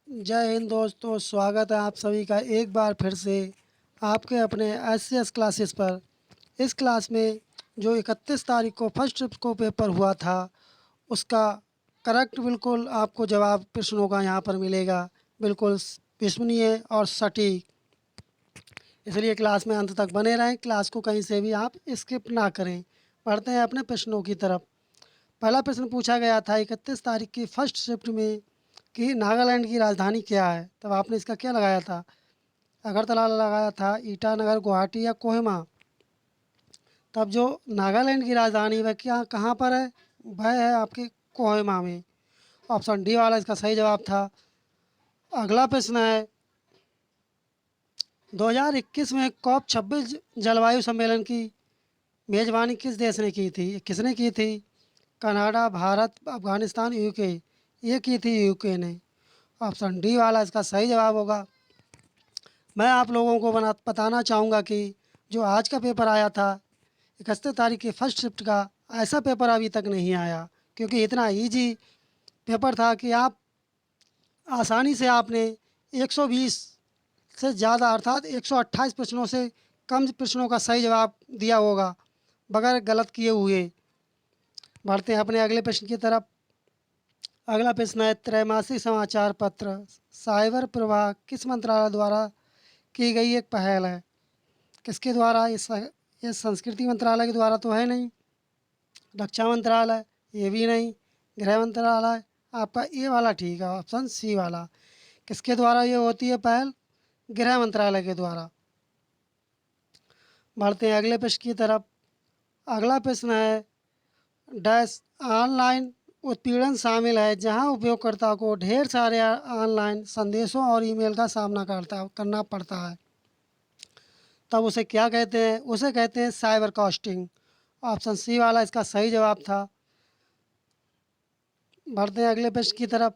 जय हिंद दोस्तों, स्वागत है आप सभी का एक बार फिर से आपके अपने एस क्लासेस पर। इस क्लास में जो 31 तारीख को फर्स्ट शिफ्ट को पेपर हुआ था, उसका करेक्ट बिल्कुल आपको जवाब प्रश्नों का यहाँ पर मिलेगा, बिल्कुल विश्वसनीय और सटीक। इसलिए क्लास में अंत तक बने रहें, क्लास को कहीं से भी आप स्किप ना करें। पढ़ते हैं अपने प्रश्नों की तरफ। पहला प्रश्न पूछा गया था 31 तारीख की फर्स्ट शिफ्ट में कि नागालैंड की राजधानी क्या है। तब आपने इसका क्या लगाया था? अगरतला लगाया था, ईटानगर, गुवाहाटी या कोहिमा। तब जो नागालैंड की राजधानी वह क्या कहाँ पर है? वह है आपके कोहिमा में। ऑप्शन डी वाला इसका सही जवाब था। अगला प्रश्न है 2021 में कॉप 26 जलवायु सम्मेलन की मेज़बानी किस देश ने की थी? किसने की थी? Canada, Bharat, Afghanistan, UK. ये की थी यूके ने। ऑप्शन डी वाला इसका सही जवाब होगा। मैं आप लोगों को बताना चाहूँगा कि जो आज का पेपर आया था 31 तारीख की फर्स्ट शिफ्ट का, ऐसा पेपर अभी तक नहीं आया, क्योंकि इतना इजी पेपर था कि आप आसानी से आपने 120 से ज़्यादा अर्थात 128 प्रश्नों से कम प्रश्नों का सही जवाब दिया होगा बगैर गलत किए हुए। बढ़ते हैं अपने अगले प्रश्न की तरफ। अगला प्रश्न है त्रैमासिक समाचार पत्र साइबर प्रवाह किस मंत्रालय द्वारा की गई एक पहल है? किसके द्वारा? ये संस्कृति मंत्रालय के द्वारा तो है नहीं, रक्षा मंत्रालय ये भी नहीं, गृह मंत्रालय आपका ये वाला ठीक है, ऑप्शन सी वाला। किसके द्वारा ये होती है पहल? गृह मंत्रालय के द्वारा। बढ़ते हैं अगले प्रश्न की तरफ। अगला प्रश्न है डैश ऑनलाइन उत्पीड़न शामिल है जहां उपयोगकर्ता को ढेर सारे ऑनलाइन संदेशों और ईमेल का सामना करना पड़ता है। तब उसे क्या कहते हैं? उसे कहते हैं साइबर कास्टिंग। ऑप्शन सी वाला इसका सही जवाब था। बढ़ते हैं अगले प्रश्न की तरफ।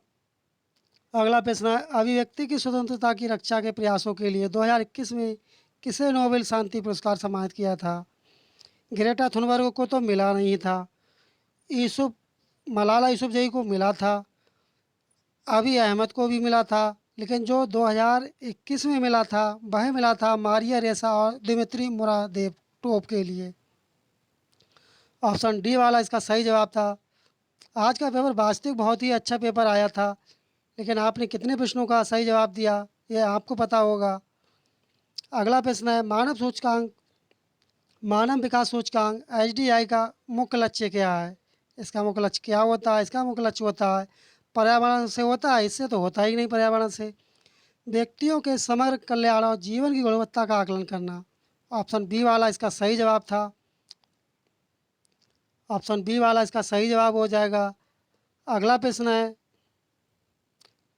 अगला प्रश्न है अभिव्यक्ति की स्वतंत्रता की रक्षा के प्रयासों के लिए 2021 में किसे नोबेल शांति पुरस्कार सम्मानित किया था? ग्रेटा थुनबर्ग को तो मिला नहीं था, यूसुफ मलाला यूसुफजई को मिला था, अभी अहमद को भी मिला था, लेकिन जो 2021 में मिला था वह मिला था मारिया रेसा और दिमित्री मुरादेव टोप के लिए। ऑप्शन डी वाला इसका सही जवाब था। आज का पेपर वास्तविक बहुत ही अच्छा पेपर आया था, लेकिन आपने कितने प्रश्नों का सही जवाब दिया ये आपको पता होगा। अगला प्रश्न है मानव विकास सूचकांक एचडीआई का मुख्य लक्ष्य क्या है? इसका मुख्य लक्ष्य क्या होता है? इसका मुख्य लक्ष्य होता है पर्यावरण से होता है, इससे तो होता ही नहीं पर्यावरण से, व्यक्तियों के समग्र कल्याण और जीवन की गुणवत्ता का आकलन करना। ऑप्शन बी वाला इसका सही जवाब था। ऑप्शन बी वाला इसका सही जवाब हो जाएगा। अगला प्रश्न है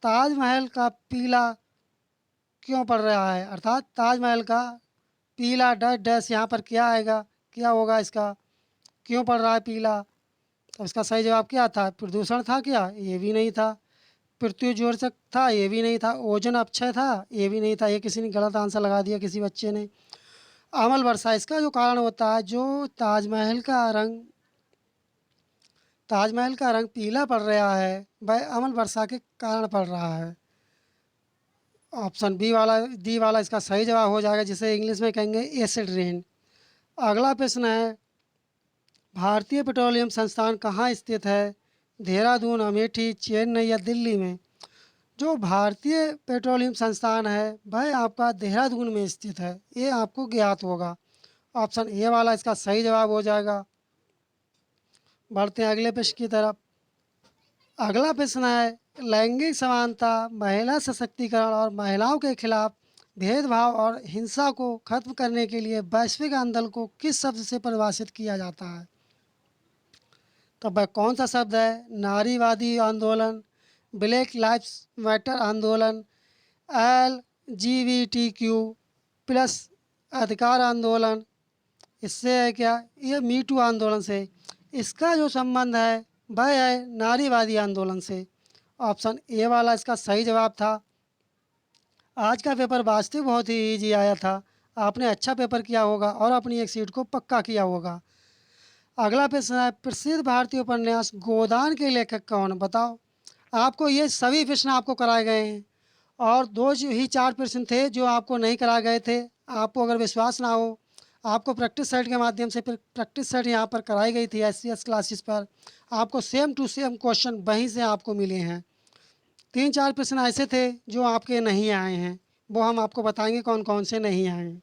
ताजमहल का पीला क्यों पड़ रहा है? अर्थात ताजमहल का पीला डैश डैश यहाँ पर क्या आएगा, क्या होगा इसका? क्यों पड़ रहा है पीला? तो इसका सही जवाब क्या था? प्रदूषण था क्या? ये भी नहीं था। पृथ्वी ज्योतिर्क था? ये भी नहीं था। ओजोन अपक्षय था? ये भी नहीं था। ये किसी ने गलत आंसर लगा दिया, किसी बच्चे ने। अमल वर्षा इसका जो कारण होता है, जो ताजमहल का रंग पीला पड़ रहा है वह अमल वर्षा के कारण पड़ रहा है। ऑप्शन डी वाला इसका सही जवाब हो जाएगा, जिसे इंग्लिश में कहेंगे एसिड रेन। अगला प्रश्न है भारतीय पेट्रोलियम संस्थान कहाँ स्थित है? देहरादून, अमेठी, चेन्नई या दिल्ली में? जो भारतीय पेट्रोलियम संस्थान है वह आपका देहरादून में स्थित है, ये आपको ज्ञात होगा। ऑप्शन ए वाला इसका सही जवाब हो जाएगा। बढ़ते हैं अगले प्रश्न की तरफ। अगला प्रश्न है लैंगिक समानता, महिला सशक्तिकरण और महिलाओं के खिलाफ भेदभाव और हिंसा को खत्म करने के लिए वैश्विक आंदोलन को किस शब्द से परिभाषित किया जाता है? तो वह कौन सा शब्द है? नारीवादी आंदोलन, ब्लैक लाइफ्स मैटर आंदोलन, LGBTQ प्लस अधिकार आंदोलन, इससे है क्या? ये मी टू आंदोलन से। इसका जो संबंध है वह है नारीवादी आंदोलन से। ऑप्शन ए वाला इसका सही जवाब था। आज का पेपर वास्तविक बहुत ही ईजी आया था, आपने अच्छा पेपर किया होगा और अपनी एक सीट को पक्का किया होगा। अगला प्रश्न है प्रसिद्ध भारतीय उपन्यास गोदान के लेखक कौन? बताओ। आपको ये सभी प्रश्न आपको कराए गए हैं और दो जो ही 4 प्रश्न थे जो आपको नहीं कराए गए थे। आपको अगर विश्वास ना हो, आपको प्रैक्टिस सेट के माध्यम से फिर प्रैक्टिस सेट यहाँ पर कराई गई थी एससीएस क्लासेस पर। आपको सेम टू सेम क्वेश्चन वहीं से आपको मिले हैं। 3-4 प्रश्न ऐसे थे जो आपके नहीं आए हैं, वो हम आपको बताएंगे कौन कौन से नहीं आए हैं।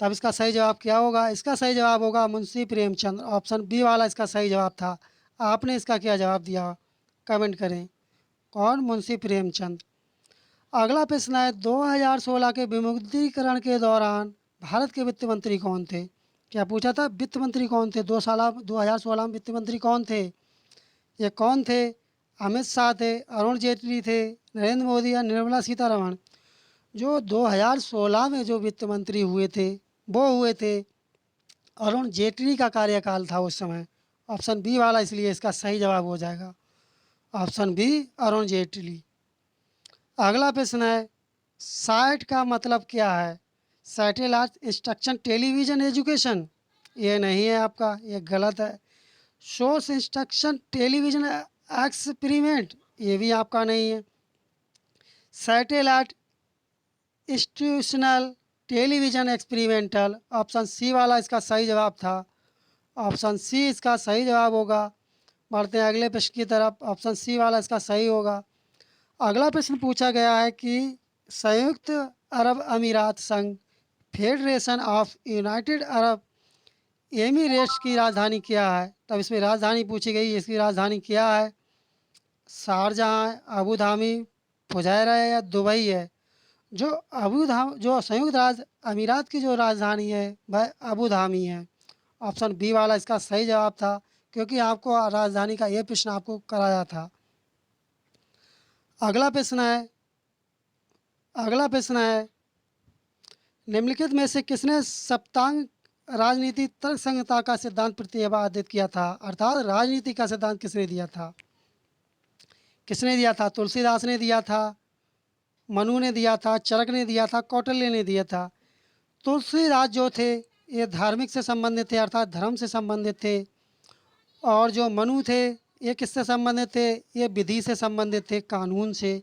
तब इसका सही जवाब क्या होगा? इसका सही जवाब होगा मुंशी प्रेमचंद। ऑप्शन बी वाला इसका सही जवाब था। आपने इसका क्या जवाब दिया? कमेंट करें। कौन? मुंशी प्रेमचंद। अगला प्रश्न है 2016 के विमुद्रीकरण के दौरान भारत के वित्त मंत्री कौन थे? क्या पूछा था? वित्त मंत्री कौन थे? 2016 में वित्त मंत्री कौन थे? ये कौन थे? अमित शाह थे, अरुण जेटली थे, नरेंद्र मोदी या निर्मला सीतारमण? जो 2016 में जो वित्त मंत्री हुए थे वो हुए थे अरुण जेटली का कार्यकाल था उस समय। ऑप्शन बी वाला इसलिए इसका सही जवाब हो जाएगा ऑप्शन बी, अरुण जेटली। अगला प्रश्न है साइट का मतलब क्या है? Satellite instruction television education? ये नहीं है आपका, ये गलत है। Source instruction television experiment? ये भी आपका नहीं है। Satellite institutional television experimental? Option C वाला इसका सही जवाब था। ऑप्शन सी इसका सही जवाब होगा। बढ़ते हैं अगले प्रश्न की तरफ। ऑप्शन सी वाला इसका सही होगा। अगला प्रश्न पूछा गया है कि संयुक्त अरब अमीरात संघ federation of United Arab Emirates की राजधानी क्या है? तब इसमें राजधानी पूछी गई, इसकी राजधानी क्या है? शारजहाँ है, अबू धाबी, फुजैरा है या दुबई है? जो जो संयुक्त राज्य अमीरात की जो राजधानी है वह अबू धाबी है। ऑप्शन बी वाला इसका सही जवाब था, क्योंकि आपको राजधानी का ये प्रश्न आपको कराया था। अगला प्रश्न है निम्नलिखित में से किसने सप्तांग राजनीति तर्क संहिता का सिद्धांत प्रतिपादित किया था? अर्थात राजनीति का सिद्धांत किसने दिया था? किसने दिया था? तुलसीदास ने दिया था, मनु ने दिया था, चरक ने दिया था, कौटिल्य ने दिया था। तुलसीदास जो थे ये धार्मिक से संबंधित थे, अर्थात धर्म से संबंधित थे। और जो मनु थे ये किससे संबंधित थे? ये विधि से संबंधित थे, कानून से।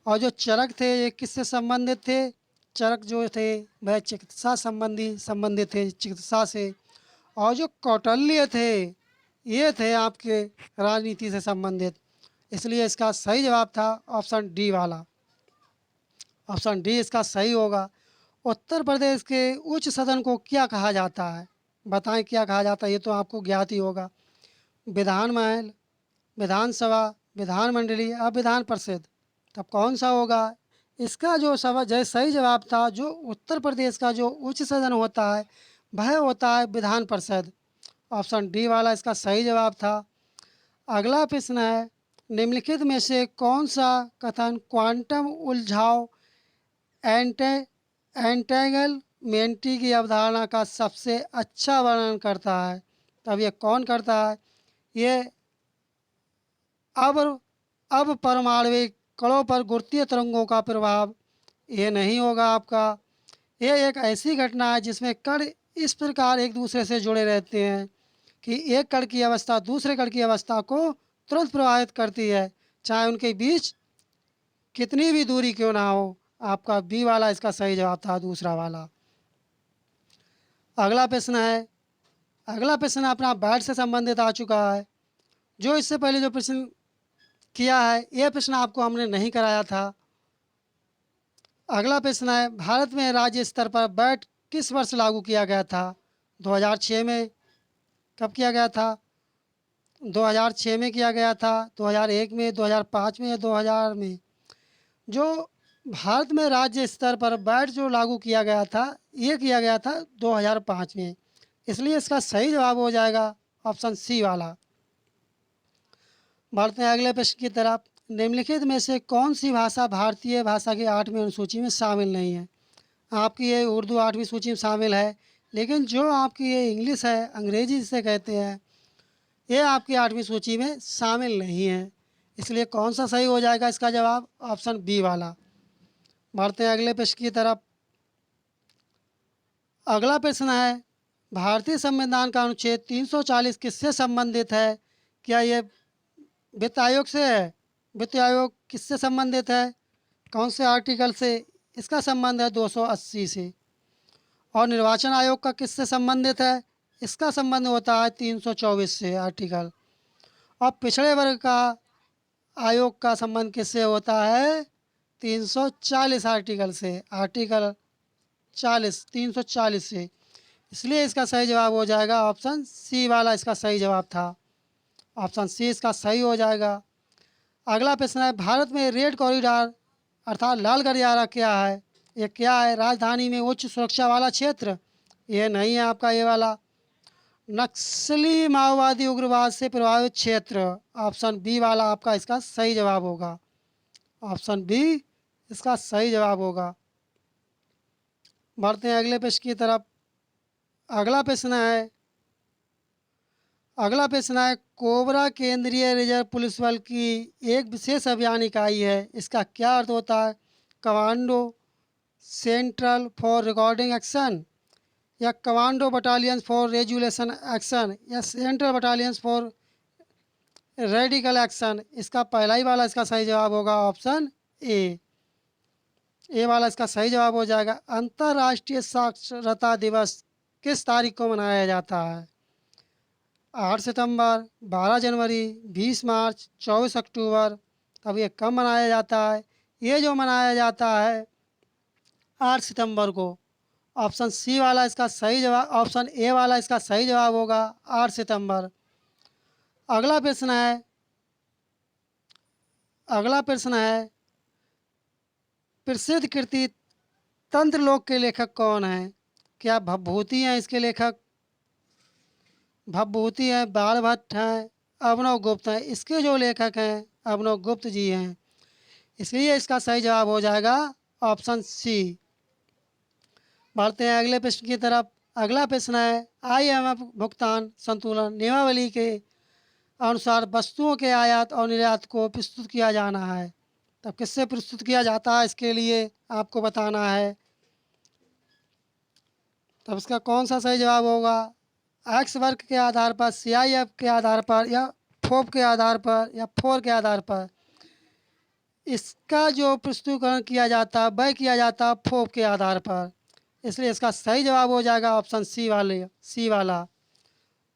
और जो चरक थे ये किससे संबंधित थे? चरक जो थे वह चिकित्सा संबंधित थे, चिकित्सा से। और जो कौटिल्य थे ये थे आपके राजनीति से संबंधित। इसलिए इसका सही जवाब था ऑप्शन डी वाला। ऑप्शन डी इसका सही होगा। उत्तर प्रदेश के उच्च सदन को क्या कहा जाता है? बताएं क्या कहा जाता है? ये तो आपको ज्ञात ही होगा। विधान महल, विधानसभा, विधानमंडली या विधान परिषद? तब कौन सा होगा? इसका जो सही जवाब था, जो उत्तर प्रदेश का जो उच्च सदन होता है वह होता है विधान परिषद। ऑप्शन डी वाला इसका सही जवाब था। अगला प्रश्न है निम्नलिखित में से कौन सा कथन क्वांटम उलझाव एंटेगलमेंटी की अवधारणा का सबसे अच्छा वर्णन करता है? तब ये कौन करता है? ये अब परमाणविक कणों पर गुरुत्वीय तरंगों का प्रभाव? ये नहीं होगा आपका। ये एक ऐसी घटना है जिसमें कण इस प्रकार एक दूसरे से जुड़े रहते हैं कि एक कण की अवस्था दूसरे कण की अवस्था को तुरंत प्रभावित करती है, चाहे उनके बीच कितनी भी दूरी क्यों ना हो। आपका बी वाला इसका सही जवाब था, दूसरा वाला। अगला प्रश्न अपना बैट से संबंधित आ चुका है। जो इससे पहले जो प्रश्न किया है यह प्रश्न आपको हमने नहीं कराया था। अगला प्रश्न है भारत में राज्य स्तर पर बैट किस वर्ष लागू किया गया था? 2006 में। कब किया गया था? 2006 में किया गया था, 2001 में, 2005 में या 2000 में? जो भारत में राज्य स्तर पर बैट जो लागू किया गया था ये किया गया था 2005 में। इसलिए इसका सही जवाब हो जाएगा ऑप्शन सी वाला। बढ़ते हैं अगले प्रश्न की तरफ। निम्नलिखित में से कौन सी भाषा भारतीय भाषा की 8वीं अनुसूची में शामिल नहीं है? आपकी ये उर्दू 8वीं सूची में शामिल है, लेकिन जो आपकी ये इंग्लिश है, अंग्रेजी जिसे कहते हैं, ये आपकी 8वीं सूची में शामिल नहीं है। इसलिए कौन सा सही हो जाएगा इसका जवाब? ऑप्शन बी वाला। बढ़ते हैं अगले प्रश्न की तरफ। अगला प्रश्न है भारतीय संविधान का अनुच्छेद 340 किससे संबंधित है? क्या ये वित्त आयोग से है? वित्त आयोग किससे संबंधित है? कौन से आर्टिकल से? इसका संबंध है 280 से। और निर्वाचन आयोग का किससे संबंधित है? इसका संबंध होता है 324 से आर्टिकल। और पिछड़े वर्ग का आयोग का संबंध किससे होता है? 340 आर्टिकल से। आर्टिकल 40 340 से। इसलिए इसका सही जवाब हो जाएगा ऑप्शन सी वाला, इसका सही जवाब था। ऑप्शन सी इसका सही हो जाएगा। अगला प्रश्न है, भारत में रेड कॉरिडोर अर्थात लाल गलियारा क्या है? ये क्या है? राजधानी में उच्च सुरक्षा वाला क्षेत्र, ये नहीं है आपका ये वाला। नक्सली माओवादी उग्रवाद से प्रभावित क्षेत्र, ऑप्शन बी वाला आपका इसका सही जवाब होगा। ऑप्शन बी इसका सही जवाब होगा। बढ़ते हैं अगले प्रश्न की तरफ। अगला प्रश्न है कोबरा केंद्रीय रिजर्व पुलिस बल की एक विशेष अभियान इकाई है। इसका क्या अर्थ होता है? Commando, central for recording action, या commando battalions for resolution action, या central battalions for radical action. इसका पहला ही वाला इसका सही जवाब होगा ऑप्शन ए वाला इसका सही जवाब हो जाएगा। अंतर्राष्ट्रीय साक्षरता दिवस किस तारीख को मनाया जाता है? 8 सितंबर, 12 जनवरी, 20 मार्च, 24 अक्टूबर। तब ये कब मनाया जाता है? ये जो मनाया जाता है 8 सितंबर को। ऑप्शन सी वाला इसका सही जवाब, ऑप्शन ए वाला इसका सही जवाब होगा 8 सितंबर। अगला प्रश्न है प्रसिद्ध कृति तंत्रलोक के लेखक कौन है? क्या भवभूति हैं इसके लेखक? भवभूति हैं, बाणभट्ट हैं, अभिनव गुप्त हैं। इसके जो लेखक हैं अभिनव गुप्त जी हैं, इसलिए इसका सही जवाब हो जाएगा ऑप्शन सी। बढ़ते हैं अगले प्रश्न की तरफ। अगला प्रश्न है, IMF भुगतान संतुलन नियमावली के अनुसार वस्तुओं के आयात और निर्यात को प्रस्तुत किया जाना है। तब किससे प्रस्तुत किया जाता है? इसके लिए आपको बताना है। तब इसका कौन सा सही जवाब होगा? एक्स वर्ग के आधार पर, CIF के आधार पर, या फोप के आधार पर, या फोर के आधार पर। इसका जो प्रस्तुतिकरण किया जाता है वह किया जाता है फोप के आधार पर, इसलिए इसका सही जवाब हो जाएगा ऑप्शन सी वाला।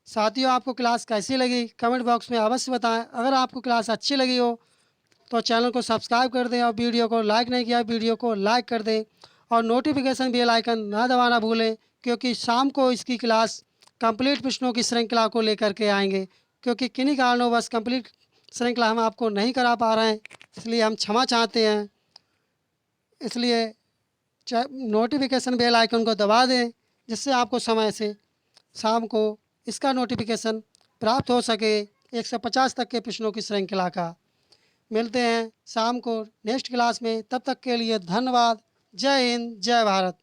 साथियों, आपको क्लास कैसी लगी कमेंट बॉक्स में अवश्य बताएं। अगर आपको क्लास अच्छी लगी हो तो चैनल को सब्सक्राइब कर दें, और वीडियो को लाइक नहीं किया वीडियो को लाइक कर दें, और नोटिफिकेशन बेल आइकन ना दबाना भूलें, क्योंकि शाम को इसकी क्लास कंप्लीट प्रश्नों की श्रृंखला को लेकर के आएंगे। क्योंकि किन्हीं कारणों बस कंप्लीट श्रृंखला हम आपको नहीं करा पा रहे हैं, इसलिए हम क्षमा चाहते हैं। इसलिए नोटिफिकेशन बेल आइकन को दबा दें, जिससे आपको समय से शाम को इसका नोटिफिकेशन प्राप्त हो सके 150 तक के प्रश्नों की श्रृंखला का। मिलते हैं शाम को नेक्स्ट क्लास में, तब तक के लिए धन्यवाद। जय हिंद, जय भारत।